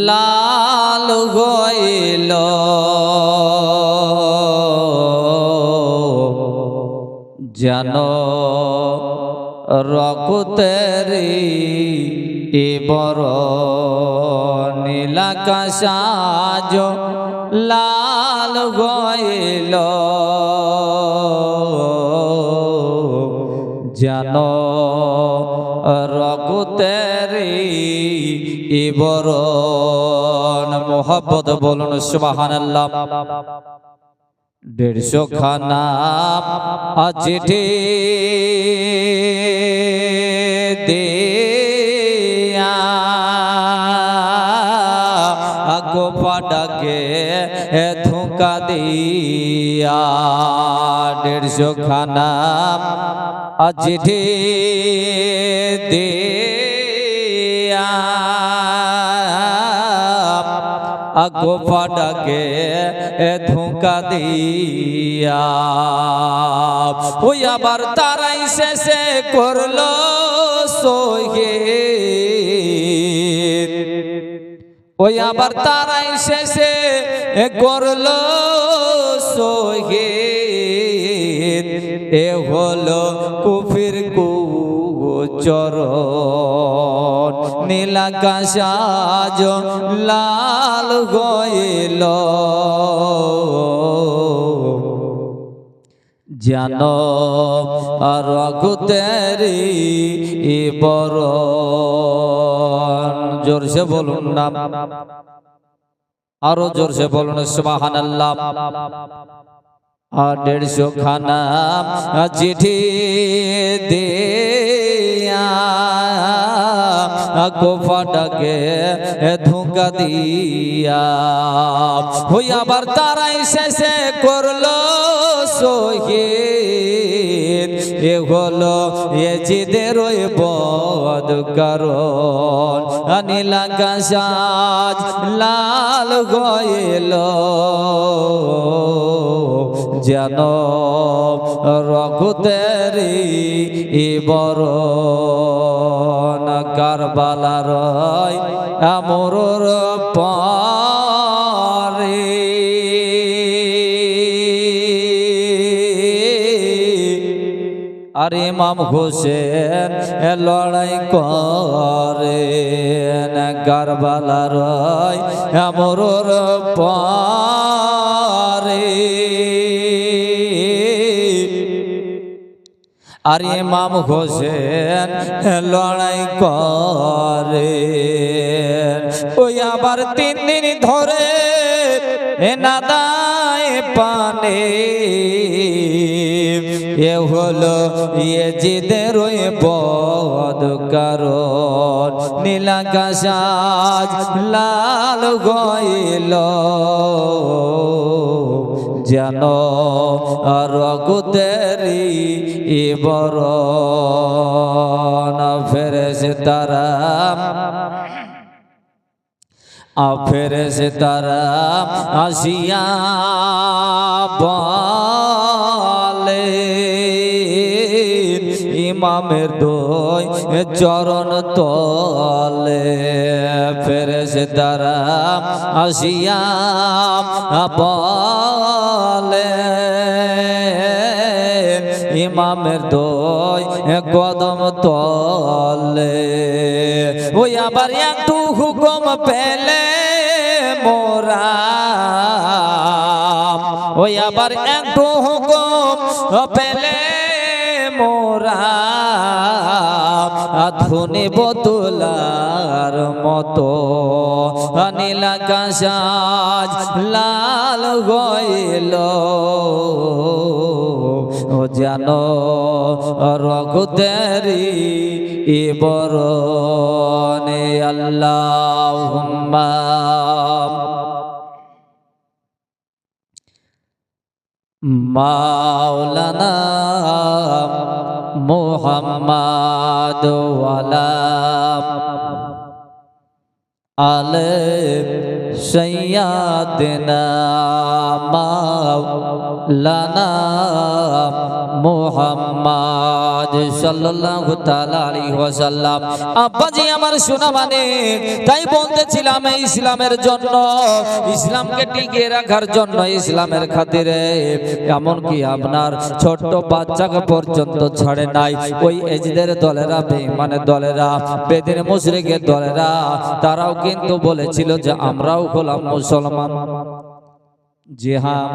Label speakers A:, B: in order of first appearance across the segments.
A: লাল হইল যেন রক্তেরি নীলাকাশ আজ লাল হইল যেন রক্তেরি মোহাম্মদ বলুন সুবহানাল্লাহ। 150 খানা চিঠি দিয়া গো ফাটাকে ধোঁকা দিয়া 150 খানা চিঠি দিয়া গো ফাটাকে ধোঁকা দিয়া ওই আবার তারাই শেষে করলো শহীদ ওই আবার তারাই শেষে করলো শহীদ এ হলো কুফির চরণ নীলাকাশ আজ লাল হইল যেন রক্তেরি বরণ। জোরসে বলুন না, আরো জোরসে বলুন সুবহানাল্লাহ। 150 খানা চিঠি দিয়া গো ফাটাকে ধোঁকা দিয়া ওই আবার তারাই শেষে করলো শহীদ এ হলো এজিদের ওই বদ কারণ নীলাকাশ আজ লাল হইল যেন রক্তেরি বরণ। কারবালার আমরর পারে আর ইমাম হোসেন লড়াই করেন কারবালার আমরর পারে আর ইমাম হোসেন লড়াই করে ওই আবার 3 দিন ধরে নাদায় পানে এ হলো ইয়েজিদের ওই বদ কারণ নীলাকাশ আজ লাল হইল যেন রক্তেরি বরণ। ফেরেশতারা আসিয়া বলে ইমামের দুই চরণ তলে ফেরেশতারা আসিয়া বলে ইমামের দুই কদম তলে ওই আবার একটু হুকুম পেলে মোরা ওই আবার একটু হুকুম পেলে মোরা ধনে বোতলার মতো নীলাকাশ আজ লাল হইল যেন রক্তেরি বরণে। আল্লাহুম্মা মাওলানা মুহাম্মদ ওয়ালা আলে সাইয়্যিদিনা মাওলানা মুহাম্মদ সাল্লাল্লাহু তাআলা আলাইহি ওয়াসাল্লাম। আব্বাজি আমার শোনা মানে তাই বলতেছিলাম ইসলামের জন্য, ইসলামকে টিকিয়ে রাখার জন্য, ইসলামের খাতিরে এমনকি আপনার ছোট্ট বাচ্চাকে পর্যন্ত ছাড়ে নাই। ওই এজিদের দলেরা, বেঈমানের দলেরা, বেদিন মুশরিকের দলেরা, তারাও কিন্তু বলেছিল যে আমরাও হলাম মুসলমান। জি হ্যাঁ,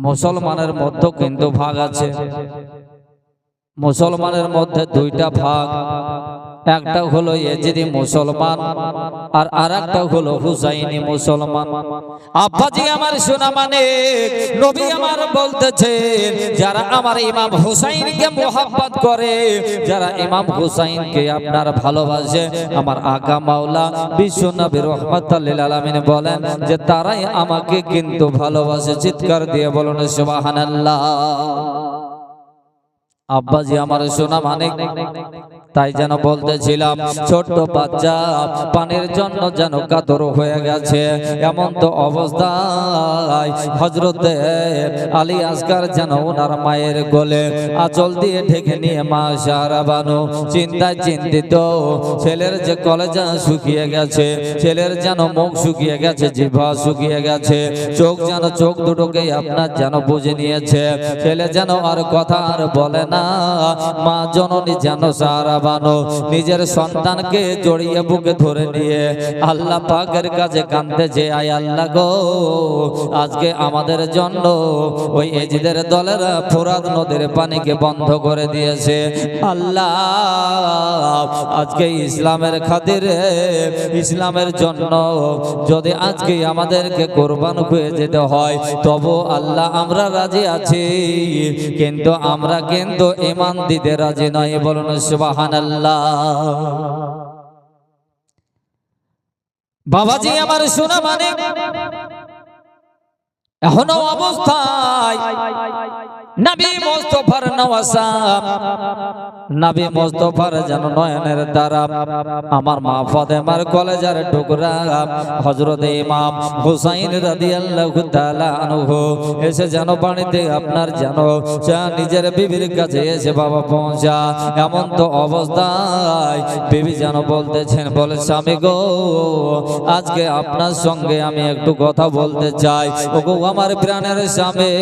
A: মুসলমানের মধ্যে কিন্তু ভাগ আছে। মুসলমানের মধ্যে দুইটা ভাগ, একটা হলো এজিদি মুসলমান আর আরেকটা হলো হুসাইনি মুসলমান। আব্বাজি আমার শোনা মানে নবী আমার বলতেছেন, যারা আমার ইমাম হুসাইনকে মোহাব্বত করে, যারা ইমাম হুসাইনকে আপনার ভালোবাসে, আমার আকা মাওলা বিশ্ব নবী রাহমাতুল লিল আলামিন বলেন যে তারাই আমাকে কিন্তু ভালোবাসে। চিৎকার দিয়ে বলুন সুবহানাল্লাহ। আব্বাজি আমার শোনা মানে তাই যেন বলতেছিলাম, ছোট্ট বাচ্চা পানির জন্য যেন কাতর হয়ে গেছে। এমন তো অবস্থায় হযরতে আলী আসগার যেন ওনার মায়ের কোলে আঁচল দিয়ে ঢেকে নিয়ে মা সারা বানু চিন্তায় চিন্তিত। ছেলের যে কলেজা শুকিয়ে গেছে, ছেলের যেন মুখ শুকিয়ে গেছে, জিহ্বা শুকিয়ে গেছে, চোখ যেন চোখ দুটোকেই আপনার যেন বুঝে নিয়েছে। ছেলে যেন আর কথা আর বলে না। মা জননী যেন সারা বানো নিজের সন্তানকে জড়িয়ে বুকে ধরে নিয়ে আল্লাহ পাকের কাছে কাঁদতেছে, আয় আল্লাহ গো, আজকে আমাদের জন্য ওই এজিদের দলেরা ফোরাত নদীর পানিকে বন্ধ করে দিয়েছে। আল্লাহ, আজকে ইসলামের খাতিরে, ইসলামের জন্য যদি আজকে আমাদেরকে কোরবান হয়ে যেতে হয়, তবু আল্লাহ আমরা রাজি আছি, কিন্তু আমরা কিন্তু ঈমান দিতে রাজি নয়। বলুন সুবহানাল্লাহ। বাবাজি আমার শোনা মানে এখনো অবস্থায় নবী মুস্তাফার নওয়াসা, নবী মুস্তাফার যেন নয়নের দ্বারা আমার মা ফাতেমার কলেজার টুকরা হযরত ইমাম হুসাইন রাদিয়াল্লাহু তাআলা আনহু এসে যেন পানিতে আপনার যেন নিজের বিবির কাছে এসে বাবা পৌঁছা। এমন তো অবস্থায় বিবি যেন বলতেছেন, বলে স্বামী গো, আজকে আপনার সঙ্গে আমি একটু কথা বলতে চাই। ওগো আমার প্রাণের স্বামী,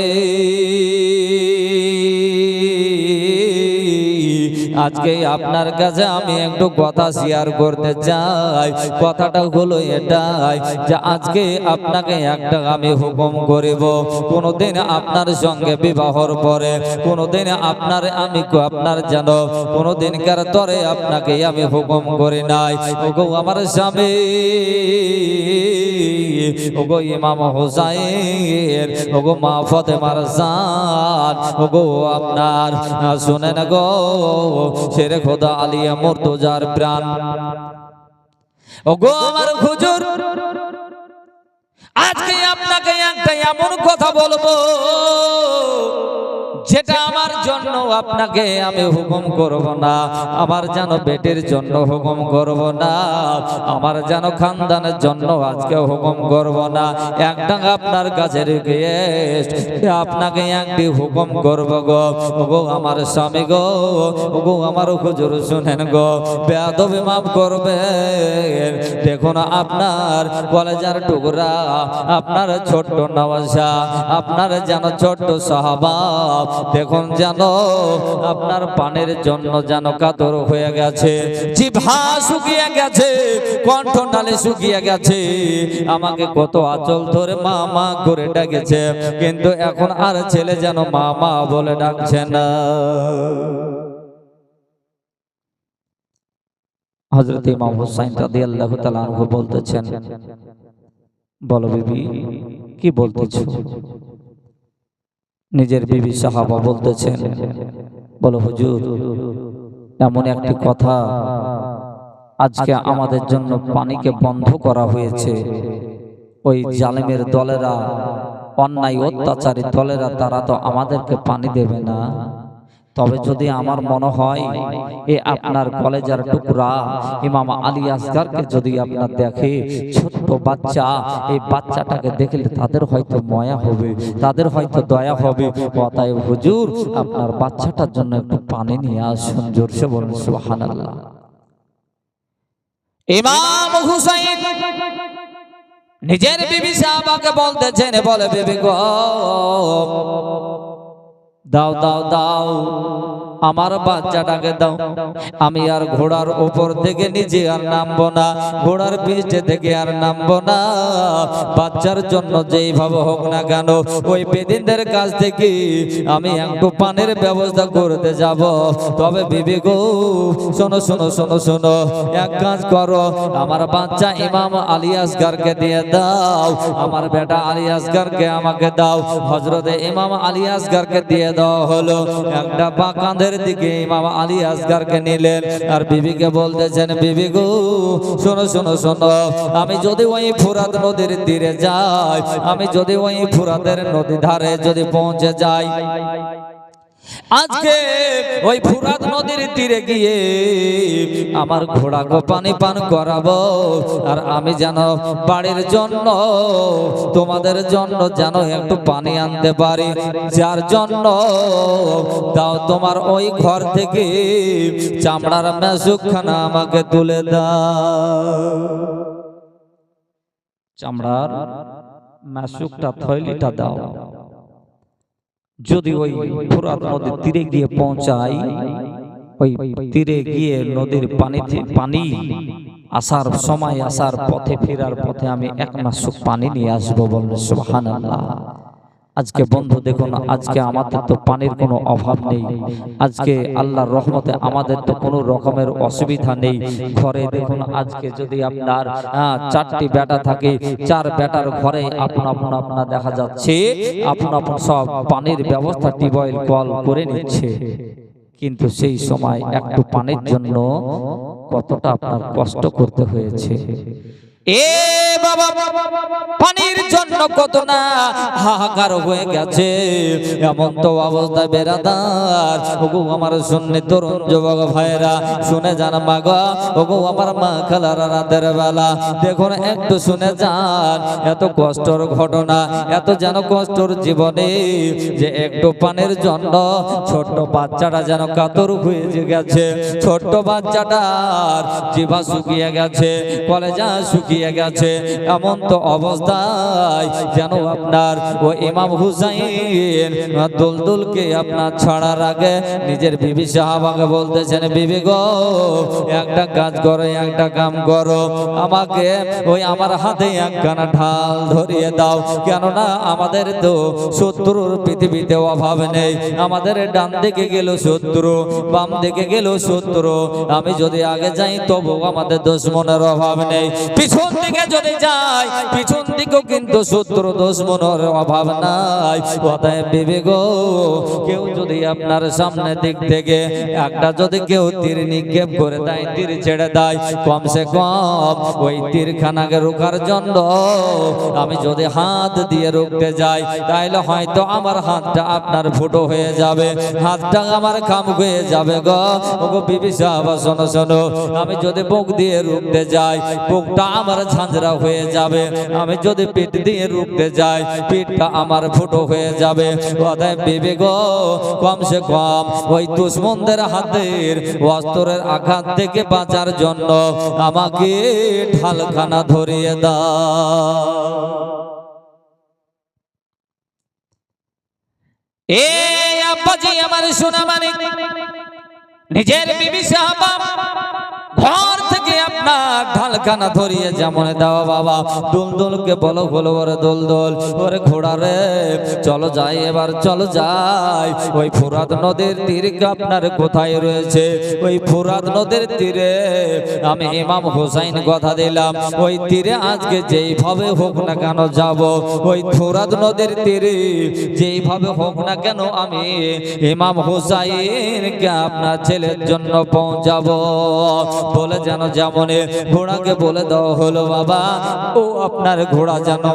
A: আজকে আপনার কাছে আমি একটু কথা শেয়ার করতে চাই। কথাটা হলো এটাই যে আজকে আপনাকে একটা আমি হুকুম করিব। কোনদিন আপনার সঙ্গে বিবাহর পরে কোনদিন আপনার যেন কোনদিনকার তরে আপনাকে আমি হুকুম করি নাই। ওগো আমার স্বামী, ওগো ইমাম হুসাইন, ওগো মা ফাতেমার জান, ওগো আপনার শুনেন গো শেরে খোদা আলিয়া মুর্তজার প্রাণ, ওগো আমার হুজুর, আজকে আপনাকে একটা এমন কথা বলবো যেটা আমার জন্য আপনাকে আমি হুকুম করব না, আমার যেন বেটির জন্য হুকুম করব না, আমার যেন খানদানের জন্য আজকে হুকুম করব না। একটা আপনার কাছে রিকোয়েস্ট, আপনাকে একটি হুকুম করব গো। ওগো আমার স্বামী গো, ওগো আমার হুজুর শুনেন গো, বেয়াদবি মাফ করবেন। দেখুন আপনার কলেজার টুকরা, আপনার ছোট্ট নওয়াজা, আপনার যেন ছোট্ট সাহাবা, দেখুন যেন আপনার পানের জন্য যেন কাতর হয়ে গেছে, জিহ্বা শুকিয়ে গেছে, কণ্ঠনালী শুকিয়ে গেছে, আমাকে কত আঁচল ধরে মা মা করে ডাকেছে, কিন্তু এখন আর ছেলে যেন মা মা বলে ডাকছে না। হযরত ইমাম হুসাইন রাদিয়াল্লাহু তাআলা আনহু বলতেছেন, বলো বিবি কি বলতেছো? নিজের বিবি সাহাবা বলতেছেন, বলো হুজুর, এমন একটি কথা, আজকে আমাদের জন্য পানিকে বন্ধ করা হয়েছে। ওই জালেমের দলেরা, অন্যায় অত্যাচারী দলেরা, তারা তো আমাদেরকে পানি দেবে না, তবে যদি আমার মনে হয় এ আপনার কলেজার টুকরা ইমাম আলী আসগারকে যদি আপনার দেখে ছোট্ট বাচ্চা, এই বাচ্চাটাকে দেখলে তাদের হয়তো মায়া হবে, তাদের হয়তো দয়া হবে। অতএব হুজুর আপনার বাচ্চাটার জন্য একটু পানি নিয়ে আসুন। জোরসে বলুন সুবহানাল্লাহ। ইমাম হুসাইন নিজের বিবি সাহাবাকে বলতেছেন, বলে বিবি গো দাও দাও দাও আমার বাচ্চাটাকে দাও, আমি আর ঘোড়ার উপর থেকে নিচে আর নামবো না, ঘোড়ার পিঠে থেকে আর নামবো না। বাচ্চার জন্য যেইভাবে হোক না কেন ওই বেদিনদের কাছ থেকে আমি একটু পানির ব্যবস্থা করতে যাব। তবে বিবি গো শোনো শোনো শোনো শোনো, এক কাজ করো, আমার বাচ্চা ইমাম আলী আসগারকে দিয়ে দাও, আমার বেটা আলী আসগারকে আমাকে দাও। হযরতে ইমাম আলী আসগারকে দিয়ে দেওয়া হলো। একটা পা কাঁধে দিকে ইমাম আলী আসগারকে নিলেন আর বিবিকে বলতেছেন, বিবি গো শোনো শোনো শোনো, আমি যদি ওই ফুরাত নদীর তীরে যাই, আমি যদি ওই ফুরাতের নদী ধারে যদি পৌঁছে যাই, আজকে ওই ফুরাত নদীর তীরে গিয়ে আমার ঘোড়াকে পানি পান করাবো, আর আমি যেন বাড়ির জন্য তোমাদের জন্য যেন একটু পানি আনতে পারি, যার জন্য দাও তোমার ওই ঘর থেকে চামড়ার মেশুকখানা আমাকে তুলে দাও। চামড়ার মেশুকটা থৈলিটা দাও। যদি ওই ফুরাত নদীর তীরে গিয়ে পৌঁছাই, ওই তীরে গিয়ে নদীর পানি আসার সময়, আসার পথে, ফেরার পথে আমি এক মাসুক পানি নিয়ে আসবো। বললেন সুবহানাল্লাহ। আজকে বন্ধু দেখুন, আজকে আমাদের তো পানির কোনো অভাব নেই, আজকে আল্লাহর রহমতে আমাদের তো কোনো রকমের অসুবিধা নেই। ঘরে দেখুন আজকে যদি আপনার 4টি বেটা থাকে, 4 বেটার ঘরে আপন আপন আপনার দেখা যাচ্ছে আপন আপন সব পানির ব্যবস্থা টিউবওয়েল কল করে নিচ্ছে। কিন্তু সেই সময় একটু পানির জন্য কতটা আপনার কষ্ট করতে হয়েছে। এ বাবা পানির জন্য কত না হাহাকার হয়ে গেছে। এমন তো অবস্থায় বেরাদার, ওগো আমার শুননি তরুণ যুবক ভাইরা শুনে যান মা গো, ওগো আমার মা খালারা রাতের বেলা দেখুন একটু শুনে যান, এত কষ্টর ঘটনা, এত যেন কষ্টর জীবনে যে একটু পানির জন্য ছোট্ট বাচ্চাটা যেন কাতর হয়ে গেছে, ছোট্ট বাচ্চাটার জিভা শুকিয়ে গেছে, কলেজা শুকিয়ে গেছে। এমন তো অবস্থায় যেন আপনার ও ইমাম হুসাইন দুলদুলকে আপনার ছাড়ার আগে নিজের বিবি সাহাবাকে বলতেছেন, বিবি গো একটা কাজ করো, একটা কাম করো, আমাকে ওই আমার হাতে একখানা ঢাল ধরিয়ে দাও, কেননা আমাদের তো শত্রুর পৃথিবীতে অভাব নেই। আমাদের ডান দিকে গেল শত্রু, বাম দিকে গেল শত্রু, আমি যদি আগে যাই তবু আমাদের দুশমনের অভাব নেই, পিছন দিকে যদি যাই পিছন দিকেও কিন্তু শত্রু দুশমনের অভাব নাই। অতএব বিবি গো কেউ যদি আপনার সামনে দিক থেকে একটা যদি কেউ তীর নিক্ষেপ করে দেয়, তীর ছেড়ে দেয়, কমসে কম ওই তীরখানাকে রোকার জন্য আমি যদি হাত দিয়ে রুখতে যাই, তাহলে হয়তো আমার হাতটা আপনার ফুটো হয়ে যাবে, হাতটা আমার কাম হয়ে যাবে গো। ওগো বিবি সাহাবা শোনো শোনো, আমি যদি বুক দিয়ে রুখতে যাই বুকটা আমার ঝাঁঝরা হয়ে যাবে, আমি যদি পিঠ দিয়ে রুখতে যাই পিঠটা আমার ফুটো হয়ে যাবে। অতএব বিবি গো কমসে কম ওই দুশমনদের হাতের অস্ত্রের আঘাত থেকে বাঁচার জন্য আমাকে ঢালখানা ধরিয়ে দাও। এ আব্বাজি আমার সোনা মানিক নিজের বিবি সাহাবা ঘর থেকে আপনার ঢালখানা ধরিয়ে যেমন দাও বাবা, দুলদুলকে বলো বলো ওরে দুলদুল, ওরে ঘোড়া রে চলো যাই, এবার চলো যাই ওই ফুরাত নদীর তীর আপনার কোথায় রয়েছে, ওই ফুরাত নদীর তীরে আমি ইমাম হুসাইন কথা দিলাম, ওই তীরে আজকে যেইভাবে হোক না কেন যাব, ওই ফুরাত নদীর তীরে যেইভাবে হোক না কেন আমি ইমাম হুসাইনকে আপনার ছেলের জন্য পৌঁছাবো। বলে যেন যেমন ঘোড়াকে বলে দেওয়া হলো, বাবা ও আপনার ঘোড়া যেন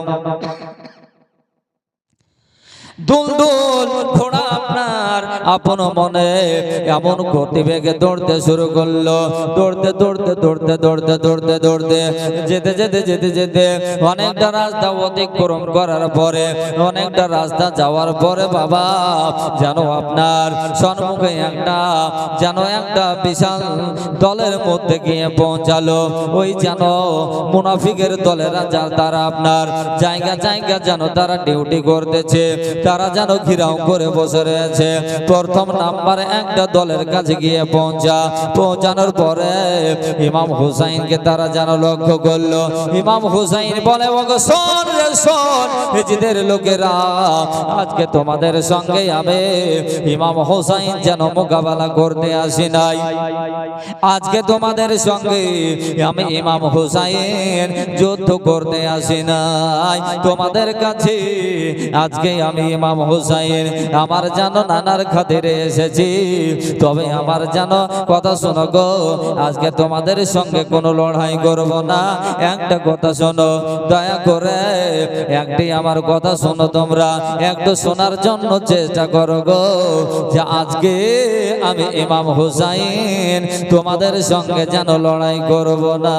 A: দুলদুল ঘোড়া আপনার আপন মনে এমন গতিবেগে দৌড়তে শুরু করলো। দৌড়তে দৌড়তে দৌড়তে দৌড়তে দৌড়তে দৌড়তে যেতে যেতে যেতে যেতে অনেকটা রাস্তা অতিক্রম করার পরে, অনেকটা রাস্তা যাওয়ার পরে বাবা যেন আপনার সম্মুখে একটা বিশাল দলের মধ্যে গিয়ে পৌঁছালো। ওই যেন মুনাফিকের দলেরা তারা আপনার জায়গা জায়গা যেন তারা ডিউটি করতেছে, তারা যেন ঘিরাও করে বসে রয়েছে। প্রথম নাম্বারে একটা দলের কাছে গিয়ে পৌঁছানোর পরে ইমাম হুসাইনকে তারা যেন লক্ষ্য করলো। ইমাম হুসাইন বলে, ওগো শোন রে শোন, হিজদের লোকেরা, আজকে তোমাদের সঙ্গে আমি ইমাম হুসাইন যেন মোকাবেলা করতে আসি নাই। আজকে তোমাদের সঙ্গে আমি ইমাম হুসাইন যুদ্ধ করতে আসি নাই। তোমাদের কাছে আজকে আমি ইমাম হুসাইন আমার যেন নানার খাতিরে এসেছি। তবে আমার যেন কথা শোনো গো, আজকে তোমাদের সঙ্গে কোনো লড়াই করব না। একটা কথা শোনো, দয়া করে একটি আমার কথা শোনো, তোমরা একটু শোনার জন্য চেষ্টা করো গো, যে আজকে আমি ইমাম হুসাইন তোমাদের সঙ্গে যেন লড়াই করব না।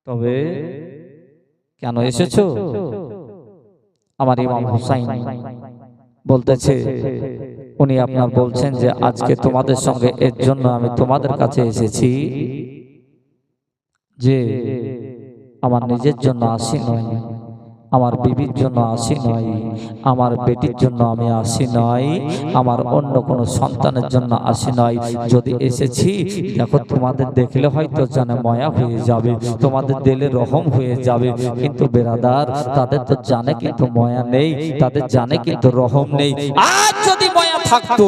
A: তবে কেন এসেছো? আমার ইমাম হুসাইন বলতেছে, উনি আপনার বলছেন যে আজকে তোমাদের সঙ্গে এর জন্য আমি তোমাদের কাছে এসেছি যে আমার নিজের জন্য আসি নয়, আমার বিবির জন্য আসি নয়, আমার বেটির জন্য আমি আসি নয়, আমার অন্য কোনো সন্তানের জন্য আসি নয়। যদি এসেছি দেখো, তোমাদের দেখলে হয়তো জানে মায়া হয়ে যাবে, তোমাদের দিলে রহম হয়ে যাবে, কিন্তু বেরাদার তাদের তো জানে কিন্তু মায়া নেই, তাদের জানে কিন্তু রহম নেই। আজ যদি মায়া থাকতো,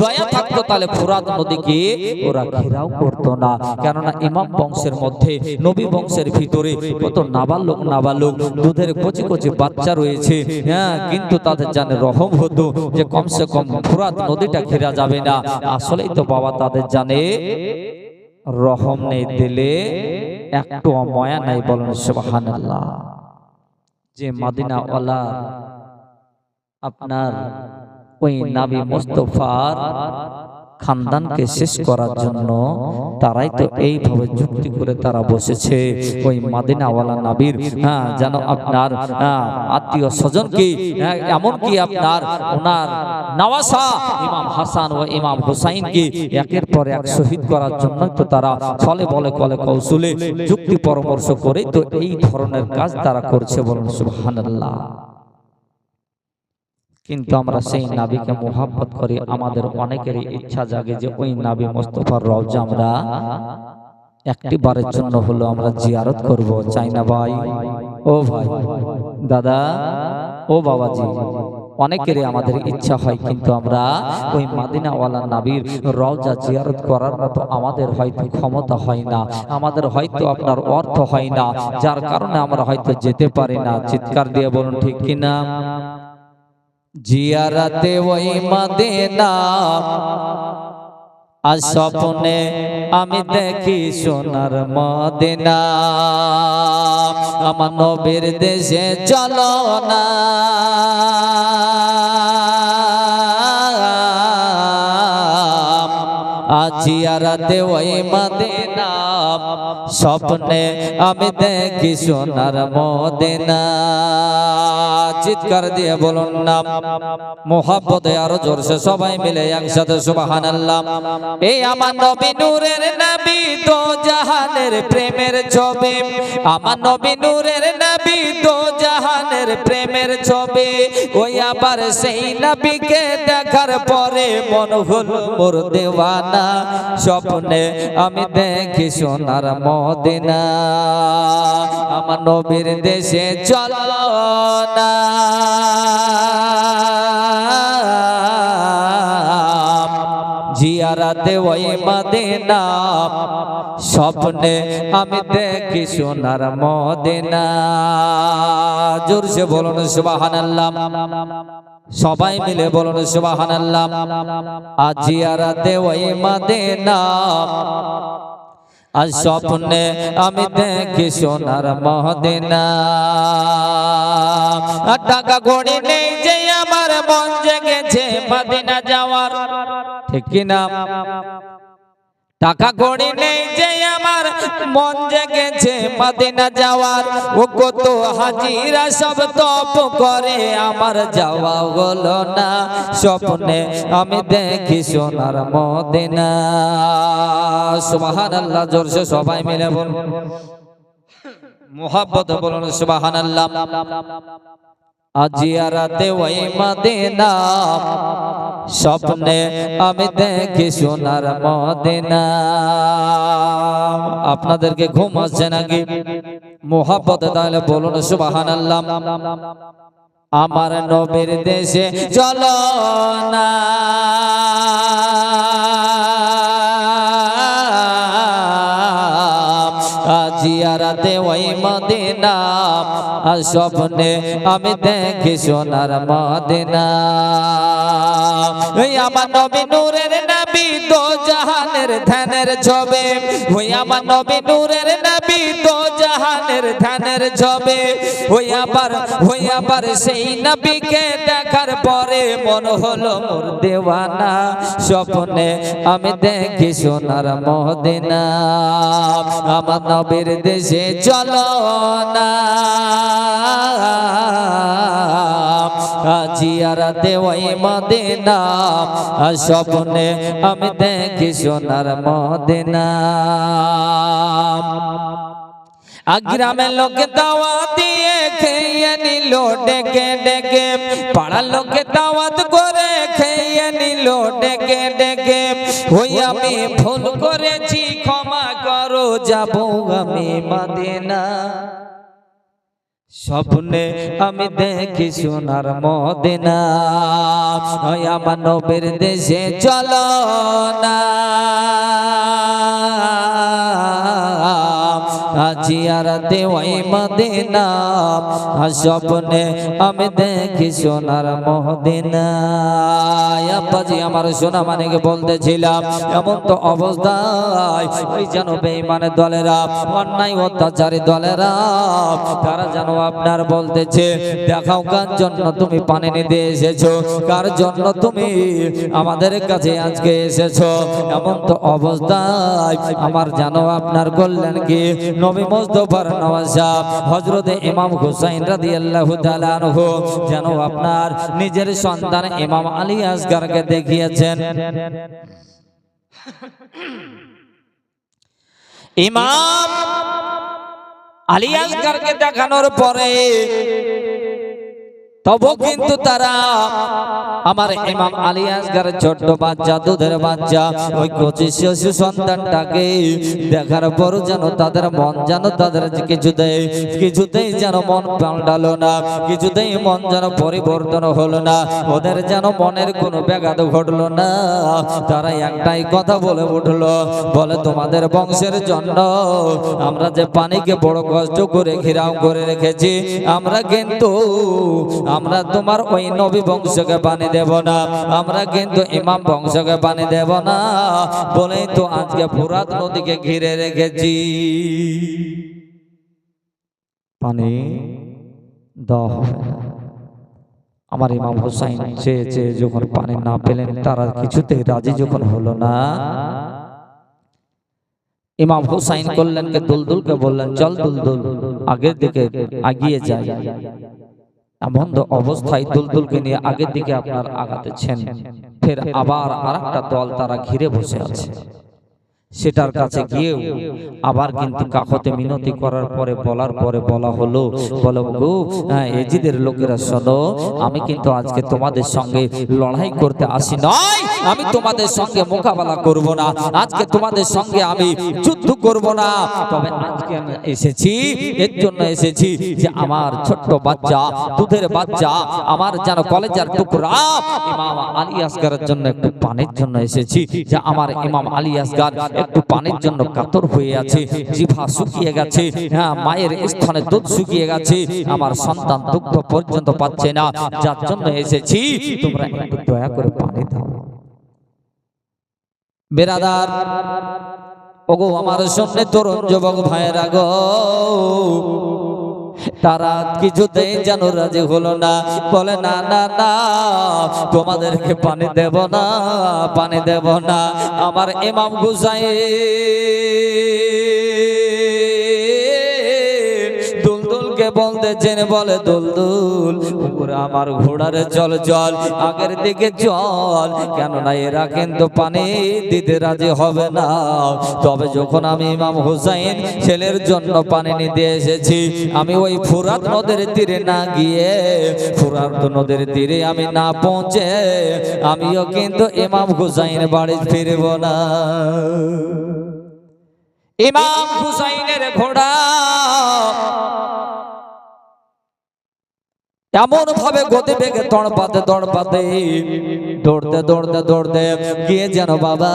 A: দয়া থাকতো, তাহলে ফুরাত নদীকে ওরা ঘেরাও করতো না। কেননা ইমাম বংশের মধ্যে, নবী বংশের ভিতরে কত নাবালক দুধের কচি কচি বাচ্চা রয়েছে, হ্যাঁ, কিন্তু তাদের জানে রহম হতো যে কমসে কম ফুরাত নদীটা ঘেরা যাবে না। আসলেই তো বাবা তাদের জানে রহম নেই, দিলে একটু মায়া নাই। বলেন সুবহানাল্লাহ। যে মদিনা ওয়ালা আপনার ওই নবী মুস্তাফার খানদানকে শেষ করার জন্য তারাই তো এইভাবে যুক্তি করে তারা বসেছে ওই মদিনাওয়ালা নবীর যেন আপনার আত্মীয় স্বজনকে, এমনকি আপনার ওনার নওয়াসা ইমাম হাসান ও ইমাম হুসাইনকে একের পর এক শহীদ করার জন্য তো তারা ছলে বলে কলে কৌশলে যুক্তি পরামর্শ করে তো এই ধরনের কাজ তারা করছে। বলুন সুবহানাল্লাহ। কিন্তু আমরা সেই নবীকে মোহাব্বত করি, আমাদের অনেকেরই ইচ্ছা জাগে যে ওই নবী মুস্তাফার রওজা আমরা একটি বারের জন্য হলো আমরা জিয়ারত করব, চাই না ভাই? ও ভাই, দাদা, ও বাবাজি, অনেকেরই আমাদের ইচ্ছা হয়, কিন্তু আমরা ওই মদিনাওয়ালা নবীর রওজা জিয়ারত করার মতো আমাদের হয়তো ক্ষমতা হয় না, আমাদের হয়তো আপনার অর্থ হয় না, যার কারণে আমরা হয়তো যেতে পারি না। চিৎকার দিয়ে বলুন ঠিক কিনা? জিয়ারতে ওই মদিনা আজ স্বপ্নে আমি দেখি সোনার মদিনা, আমার নবীর দেশে চলো না, জিয়ারতে ওই মদিনা স্বপ্নে আমি দেখি সোনার মদিনা। চিৎকার দিয়ে বলুন না মোহাব্বতে আরো জোরসে সবাই মিলে একসাথে সুবহানাল্লাহ। এই আমার নবী নূরের নবী, তো জাহানের প্রেমের ছবি, আমার নবী নূরের নবী, তো জাহানের প্রেমের ছবি। ওই আবার সেই নবীকে দেখার পরে মন হলো মোর দেওয়ানা, স্বপ্নে আমি দেখি সোনার মদিনা, আমার নবীর দেশে চলো না, জিয়ারতে ওই মদিনা স্বপ্নে আমি দেখি সোনার মদিনা। জোরসে বলুন সুবহানাল্লাহ, সবাই মিলে বলুন সুবহানাল্লাহ। আজ জিয়ারতে ওই মদিনা আজ স্বপ্নে আমি দেখি সোনার মদিনা, টাকা কড়ি নেই যে আমার মন জেগেছে মদিনা যাওয়ার, ঠিক কিনা? টাকা কড়ি নেই যে আমার মন জেগেছে মদিনা যাওয়ার, ও কত হাজিরা সব তপ করে আমার যাওয়া হলো না। স্বপ্নে আমি দেখি সোনার মদিনা। সুবহানাল্লাহ, জোরসে সবাই মিলে বলুন, মুহাব্বত বলুন সুবহানাল্লাহ। আজিয়ারাতে ওই মদিনা, স্বপ্নে আমি দেখি সোনার মদিনা। আপনাদেরকে ঘুম আসছে নাকি? মুহাব্বতে তাহলে বলুন সুবহানাল্লাহ। আমার নবীর দেশে চলো না, জিয়ারাতে ওই মদিনা, স্বপ্নে আমি দেখি সোনার মদিনা। ওই আমার নবী নূরের নবী, দো জাহানের ধ্যানের ছবে। ওই আমার নবী নূরের নবী, দো জাহানের ধ্যানের ছবে। ওই আবার সেই নবীকে দেখার পরে মন হলো মোর দেওয়ানা। স্বপ্নে আমি দেখি সোনার মদিনা। আমার নবীর দেশে চলো না, জিয়ারাতে ওই মদিনা, স্বপ্নে আমি দেখি সোনার মদিনা। গ্রামের লোকে দাওয়াত দিয়ে খেয়ে নিল ডেকে ডেকে, পাড়ার লোকে দাওয়াত করে খেয়ে নিল ডেকে ডেকে। ওই আমি ভুল করেছি ক্ষমা করো, যাব আমি মদিনা। স্বপ্নে আমি দেখি সোনার মদিনা। ওই আমার নবীর দেশে চলো না, জিয়ারাতে ওই মদিনা, স্বপ্নে আমি দেখি সোনার মদিনা। আব্বাজি আমার সোনা মানিক বলতেছিলাম, এমন তো অবস্থায় ওই যেন বেঈমানের দলেরা, অন্যায় অত্যাচারী দলেরা, তারা যেন আপনার বলতেছে, দেখাও কার জন্য তুমি পানি নিতে এসেছো, কার জন্য তুমি আমাদের কাছে আজকে এসেছো। এমন অবস্থায় আমার জানো আপনার করলেন কি, নবী মুস্তাফার নওয়াব হযরত ইমাম হুসাইন রাদিয়াল্লাহু তাআলা আনহু যেন আপনার নিজের সন্তান ইমাম আলী আসগরকে দেখিয়েছেন। ইমাম আলী আসগরকে দেখানোর পরে তবু কিন্তু তারা আমার ইমাম আলী আসগরের ছোট্ট বাচ্চা, দুধের বাচ্চা, ওই কচি শিশু সন্তানটাকে দেখার পর যেন তাদের মন যেন তাদের কিছুতেই যেন মন পাল্টালো না, কিছুতেই মন যেন পরিবর্তন হলো না, ওদের যেন মনের কোনো ব্যাঘাত ঘটলো না। তারা একটাই কথা বলে উঠলো, বলে তোমাদের বংশের জন্য আমরা যে পানিকে বড় কষ্ট করে ঘেরাও করে রেখেছি, আমরা তোমার ওই নবী বংশকে পানি দেব না, আমরা কিন্তু ইমাম বংশকে পানি দেব না, বলেই তো আজকে ফুরাত নদীকে ঘিরে রেখেছি। পানি দেওয়া হবে না। আমার ইমাম হুসাইন চেয়ে যখন পানি না পেলেন, তারা কিছুতেই রাজি যখন হলো না, ইমাম হুসাইন করলেন কে দুলদুলকে বললেন, চল দুলদুল আগের দিকে আগিয়ে যায়। এমন অবস্থায় দুলদুলকে নিয়ে আগের দিকে আপনার আগাতেছেন, ফের আবার আরেকটা দল তারা ঘিরে বসে আছে। সেটার কাছে গিয়েও আবার কিন্তু কাকতে মিনতি করার পরে বলা হলো, বলো গো এজিদের লোকেরা শোনো, আমি কিন্তু আজকে তোমাদের সঙ্গে লড়াই করতে আসি নয়, আমি তোমাদের সঙ্গে মোকাবেলা করব না, আজকে তোমাদের সঙ্গে আমি যুদ্ধ করব না, তবে আজকে আমি এসেছি এর জন্য এসেছি যে আমার ছোট্ট বাচ্চা, দুধের বাচ্চা, আমার যেন কলেজার টুকরা ইমাম আলী আসগরের জন্য একটু পানির জন্য এসেছি, যে আমার ইমাম আলী আসগর একটু পানির জন্য কাতর হয়ে আছে, জিভা শুকিয়ে গেছে, হ্যাঁ মায়ের স্তনে দুধ শুকিয়ে গেছে, আমার সন্তান দুগ্ধ পর্যন্ত পাচ্ছে না, যার জন্য এসেছি তোমরা একটু দয়া করে পানি দাও। বেরাদার, ও ওগো আমার সামনে তরুণ যুবক ভাইয়েরা গো, তারা কিছুতেই যেন রাজি হলো না, বলে না না না তোমাদেরকে পানি দেব না, পানি দেব না। আমার ইমাম হুসাইন দুলদুলকে বলতেছেন, বলে দুলদুল উপরে আমার ঘোড়ারে চল চল, আগের দিকে চল, কেননা এরা কিন্তু পানি দিতে রাজি হবে না। তবে যখন আমি ইমাম হুসাইন ছেলের জন্য পানি নিতে এসেছি, আমি ওই ফুরাত নদের তীরে না গিয়ে, ফুরাত নদের তীরে আমি না পৌঁছে আমিও কিন্তু ইমাম হুসাইন বাড়ি ফিরব না। ইমাম হুসাইনের ঘোড়া এমন ভাবে গতি বেগে দৌড়পাতে দৌড়তে দৌড়তে দৌড়তে গিয়ে যেন বাবা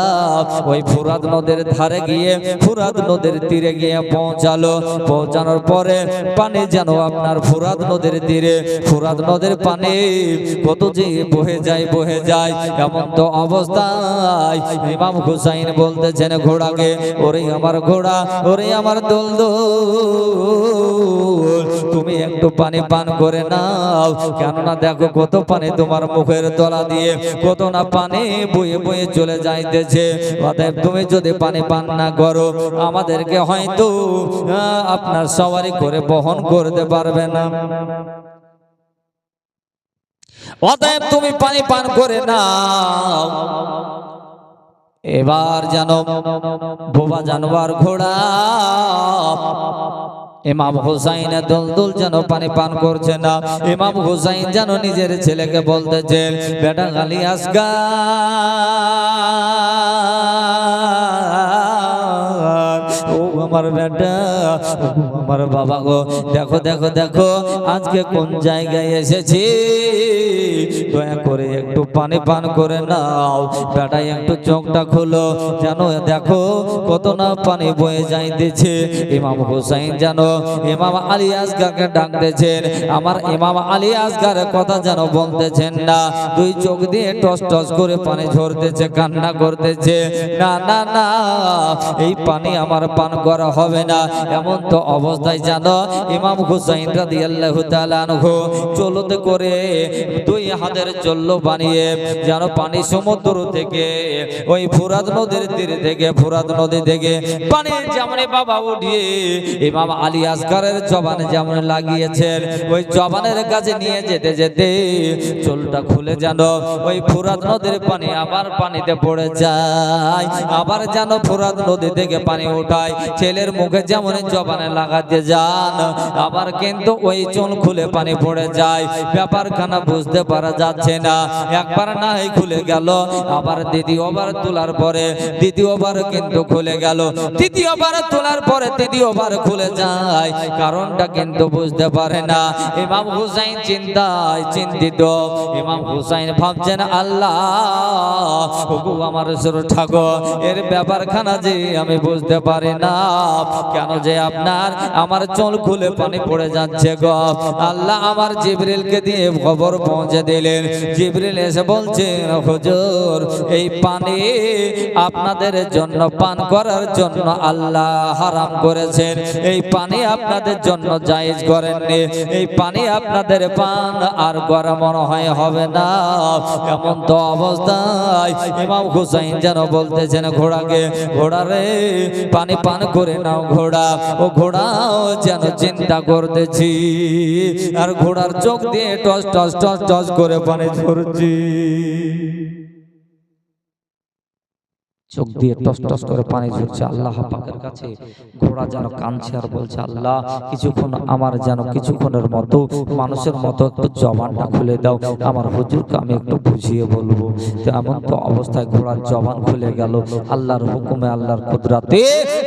A: ওই ফুরাত নদের ধারে গিয়ে, ফুরাত নদের তীরে গিয়ে পৌঁছালো। পৌঁছানোর পরে পানি যেন আপনার ফুরাত নদের তীরে, ফুরাত নদের পানি কত যে বহে যায়। এমন তো অবস্থায় ইমাম হুসাইন বলতেছেন ঘোড়াকে, ওরে আমার ঘোড়া, ওরে আমার দুলদুল, তুমি একটু পানি পান করে নাও, কেননা দেখো কত পানি তোমার মুখের তলা দিয়ে কত না পানি বয়ে বয়ে চলে যাইতেছে। অতএব তুমি যদি পানি পান না করো, আমাদেরকে হয়তো আপনার সওয়ারি করে বহন করতে পারবে না। অতএব তুমি পানি পান করে নাও। এবার জানো বোবা জানোয়ার ঘোড়া ইমাম হুসাইন দুলদুল যেন পানি পান করছে না। ইমাম হুসাইন যেন নিজের ছেলেকে বলতেছেন, বেটা গালি আসগা, ও আমার বেটা, আমার বাবা গো, দেখো দেখো দেখো আজকে কোন জায়গায় এসেছি, দয়া করে একটু পানি পান করে নাও। বেটা একটু চোখটা খুলো, যেন দেখো কত না পানি বয়ে যাইতেছে। ইমাম হুসাইন যেন ইমাম আলী আসগারকে ডাকতেছেন, আমার ইমাম আলী আসগারের কথা যেন বলতেছেন না, দুই চোখ দিয়ে টস টস করে পানি ঝরতেছে, কান্না করতেছে, না না না এই পানি আমার পান করা হবে না। এমন তো অবস্থায় জানো ইমাম হুসাইন রাদিয়াল্লাহু তাআলা আনহু চলতে করে দুই হাতের চল্লো বানিয়ে যেন পানি সমুদ্র থেকে, ওই ফুরাত নদীর তীর থেকে, ফুরাত নদী থেকে পানি যেমন বাবা উঠিয়ে ইমাম আলী আসগারের জবানে যেমন লাগিয়েছেন, ওই জবানের কাছে নিয়ে যেতে যেতে চোলটা খুলে যেন ওই ফুরাত নদীর পানি আবার পানিতে পড়ে যায়, আবার যেন ফুরাত নদী থেকে পানি উঠায় ছেলের মুখে যেমন জবানে লাগাতে যান, আবার কিন্তু ওই চোল খুলে পানি পড়ে যায়। ব্যাপারখানা বুঝতে পারা যাচ্ছে না। একবার না খুলে গেল, আবার দ্বিতীয়বার তোলার পরে দ্বিতীয়বার কিন্তু খুলে গেল, তৃতীয়বার তোলার পরে তৃতীয়বার খুলে যায়, কারণটা কিন্তু বুঝতে পারে না। ইমাম হুসাইন চিন্তায় চিন্তিত। ইমাম হুসাইন ভাবছেন, আল্লাহ ওগো আমার সুর ঠাকুর, এর ব্যাপারখানা যে আমি বুঝতে পারি না, কেন যে আপনার আমার চোল খুলে পানি পড়ে যাচ্ছে গো। আল্লাহ আমার জিবরিলকে দিয়ে খবর পৌঁছে দিলেন। জিবরিল এসে বলছেন, হুজুর এই পানি আপনাদের জন্য পান করার জন্য আল্লাহ হারাম করেছেন, এই পানি আপনাদের জন্য জায়েজ করেননি, এই পানি আপনাদের পান আর করা মনে হয় হবে না। এমন তো অবস্থায় ইমাম হুসাইন যেন বলতেছেন ঘোড়াকে, ঘোড়া রে পানি পান করে নাও ঘোড়া। ও ঘোড়াও যেন চিন্তা করতেছি, আর ঘোড়ার চোখ দিয়ে টস টস টস টস করে পানি ঝরছি, চোখ দিয়ে টস টস করে পানি ঝরছে। আল্লাহ পাকের কাছে ঘোড়া যেন কাঁদছে আর বলছে, আল্লাহ কিছুক্ষণ আমার যেন কিছুক্ষণের মতো মানুষের মতো একটু জবানটা খুলে দাও, আমার হুজুরকে আমি একটু বুঝিয়ে বলবো। তো এমন তো অবস্থায় ঘোড়ার জবান খুলে গেল আল্লাহর হুকুমে, আল্লাহর কুদরতে।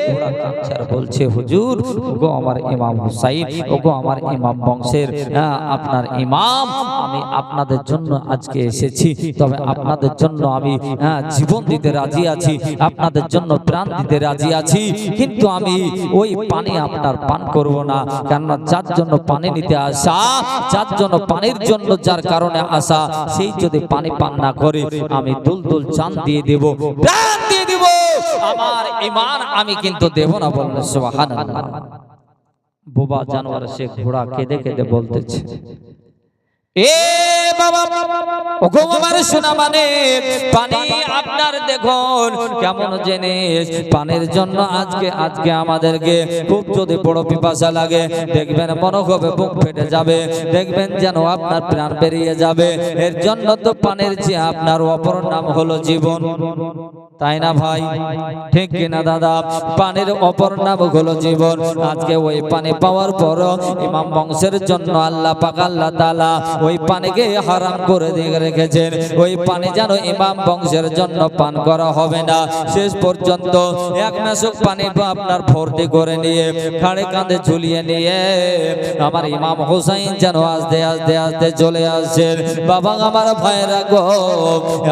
A: ঘোড়া কাঁদছে আর বলছে, হুজুর ওগো আমার ইমাম হুসাইন, ওগো আমার ইমাম বংশের আপনার ইমাম, আমি আপনাদের জন্য আজকে এসেছি, তবে আপনাদের জন্য আমি জীবন দিতে রাজি আছি, আপনাদের জন্য প্রাণ দিতে রাজি আছি, কিন্তু আমি ওই পানি আপনার পান করব না, কেননা যার জন্য পানি নিতে আসা, যার জন্য পানির জন্য যার কারণে আসা, সেই যদি পানি পান না করে আমি দুলদুল জান দিয়ে দেব, প্রাণ দিয়ে দেব। আমার ঈমান আমি কিন্তু দেব না। বললেন সুবহানাল্লাহ। বোবা জানোয়ার সে ঘোড়া কেঁদে কেঁদে বলতেছে, এ বাবা ওগো আমার সোনা মানে পানি আপনার দেখুন কেমন জিনিস, পানির জন্য আজকে আমাদেরকে খুব যদি বড় পিপাসা লাগে দেখবেন মনে হবে বুক ফেটে যাবে, দেখবেন যেন আপনার প্রাণ বেরিয়ে যাবে। এর জন্য তো পানির যে আপনার অপর নাম হলো জীবন, তাই না ভাই? ঠিক কিনা দাদা? পানির অপর নাম হলো জীবন। আজকে ওই পানি পাওয়ার পর ইমাম বংশের জন্য আল্লাহ পাক আল্লাহ তাআলা ওই পানিকে হারাম করে দিয়ে রেখেছেন। ওই পানি যেন ইমাম বংশের জন্য পান করা হবে না। শেষ পর্যন্ত এক মেশক পানি আপনার ভর্তি করে নিয়ে ঘাড়ে কাঁধে ঝুলিয়ে নিয়ে আমার ইমাম হুসাইন যেন আস্তে আস্তে আস্তে চলে আসছেন। বাবা আমার ভাইরা গো,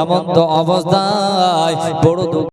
A: এমন তো অবস্থায় বড়